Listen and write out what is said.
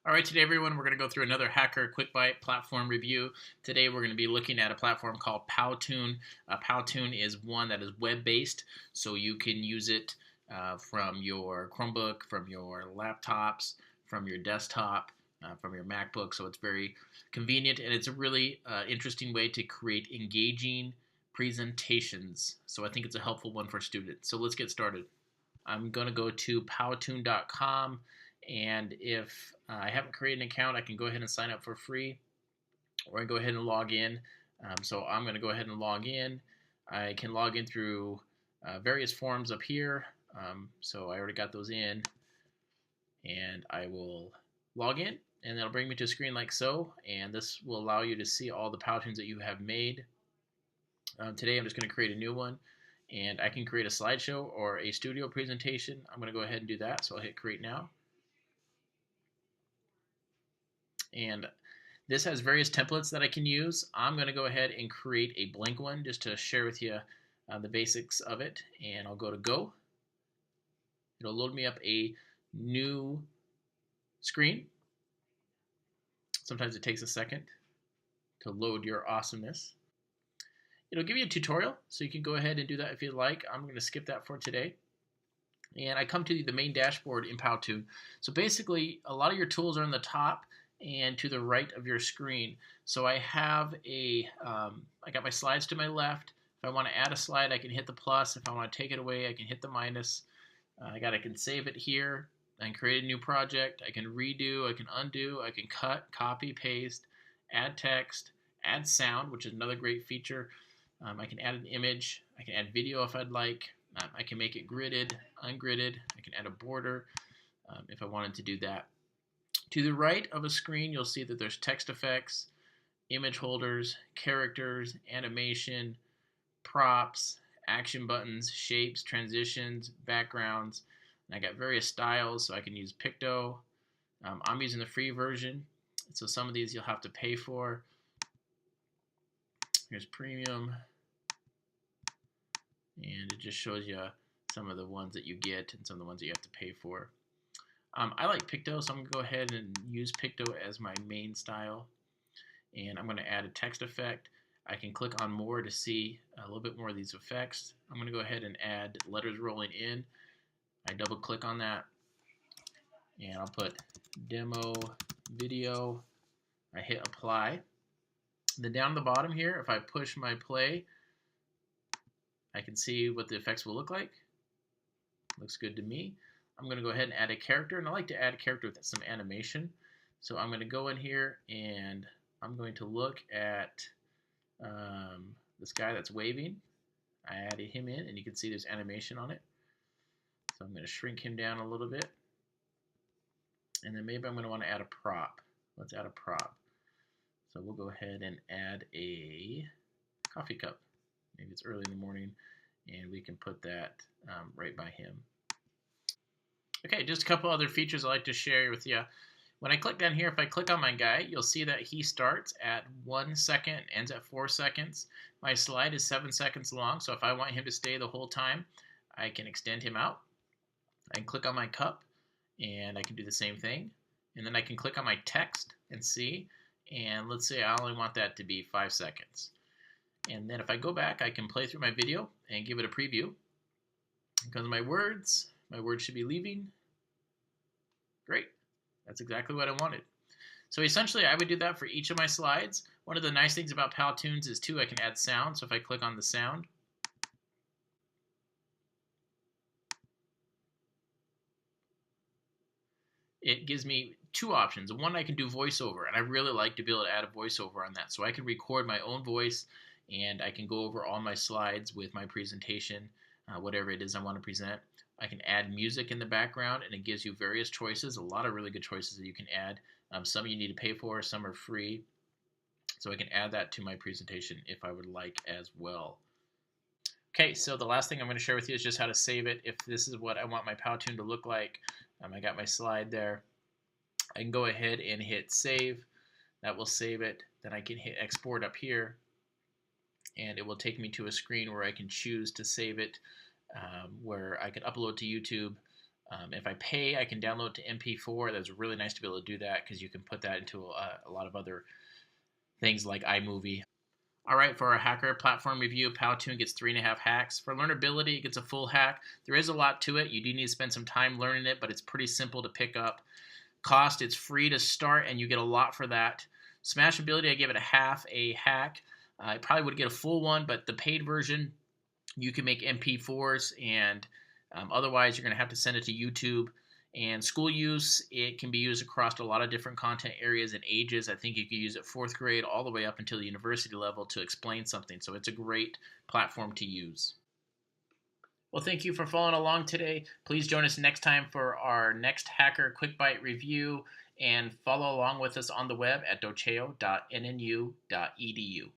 All right, today everyone, we're going to go through another Hacker Quick Byte platform review. Today we're going to be looking at a platform called Powtoon. Powtoon is one that is web-based, so you can use it from your Chromebook, from your laptops, from your desktop, from your MacBook. So it's very convenient, and it's a really interesting way to create engaging presentations. So I think it's a helpful one for students. So let's get started. I'm going to go to powtoon.com, and if I haven't created an account, I can go ahead and sign up for free, or I can go ahead and log in. So I'm going to go ahead and log in. I can log in through various forms up here. So I already got those in, and I will log in, and that'll bring me to a screen like so, and this will allow you to see all the Powtoons that you have made. Today I'm just going to create a new one, and I can create a slideshow or a studio presentation. I'm going to go ahead and do that, so I'll hit create now. And this has various templates that I can use. I'm going to go ahead and create a blank one just to share with you the basics of it, and I'll go to go. It'll load me up a new screen. Sometimes it takes a second to load your awesomeness. It'll give you a tutorial, so you can go ahead and do that if you'd like. I'm going to skip that for today. And I come to the main dashboard in Powtoon. So basically, a lot of your tools are on the top and to the right of your screen. So I have I got my slides to my left. If I want to add a slide, I can hit the plus. If I want to take it away, I can hit the minus. I can save it here. I can create a new project. I can redo, I can undo, I can cut, copy, paste, add text, add sound, which is another great feature. I can add an image. I can add video if I'd like. I can make it gridded, ungridded. I can add a border if I wanted to do that. To the right of a screen, you'll see that there's text effects, image holders, characters, animation, props, action buttons, shapes, transitions, backgrounds. And I got various styles, so I can use Picto. I'm using the free version, so some of these you'll have to pay for. Here's premium, and it just shows you some of the ones that you get and some of the ones that you have to pay for. I like Picto, so I'm going to go ahead and use Picto as my main style. And I'm going to add a text effect. I can click on more to see a little bit more of these effects. I'm going to go ahead and add letters rolling in. I double click on that, and I'll put demo video. I hit apply. Then down the bottom here, if I push my play, I can see what the effects will look like. Looks good to me. I'm going to go ahead and add a character, and I like to add a character with some animation. So I'm going to go in here, and I'm going to look at this guy that's waving. I added him in, and you can see there's animation on it. So I'm going to shrink him down a little bit. And then maybe I'm going to want to add a prop. Let's add a prop. So we'll go ahead and add a coffee cup. Maybe it's early in the morning, and we can put that right by him. Okay, just a couple other features I'd like to share with you. When I click down here, if I click on my guy, you'll see that he starts at 1 second, ends at 4 seconds. My slide is 7 seconds long, so if I want him to stay the whole time, I can extend him out. I can click on my cup, and I can do the same thing. And then I can click on my text and see, and let's say I only want that to be 5 seconds. And then if I go back, I can play through my video and give it a preview. Because my words should be leaving. Great. That's exactly what I wanted. So essentially, I would do that for each of my slides. One of the nice things about Powtoons is, too, I can add sound. So if I click on the sound, it gives me two options. One, I can do voiceover, and I really like to be able to add a voiceover on that. So I can record my own voice, and I can go over all my slides with my presentation, whatever it is I want to present. I can add music in the background, and it gives you various choices, a lot of really good choices that you can add. Some you need to pay for, some are free. So I can add that to my presentation if I would like as well. Okay, so the last thing I'm going to share with you is just how to save it. If this is what I want my Powtoon to look like, I got my slide there. I can go ahead and hit save. That will save it. Then I can hit export up here, and it will take me to a screen where I can choose to save it, where I can upload to YouTube, If I pay, I can download to MP4. That's really nice to be able to do that because you can put that into a lot of other things like iMovie. All right, for our hacker platform review, Powtoon gets 3.5 hacks. For learnability, it gets a full hack. There is a lot to it. You do need to spend some time learning it, but it's pretty simple to pick up. Cost, it's free to start, and you get a lot for that. Smashability, I give it a half a hack. I probably would get a full one, but the paid version, you can make MP4s, and otherwise you're going to have to send it to YouTube. And school use, it can be used across a lot of different content areas and ages. I think you could use it 4th grade all the way up until the university level to explain something. So it's a great platform to use. Well, thank you for following along today. Please join us next time for our next Hacker Quick Byte review, and follow along with us on the web at doceo.nnu.edu.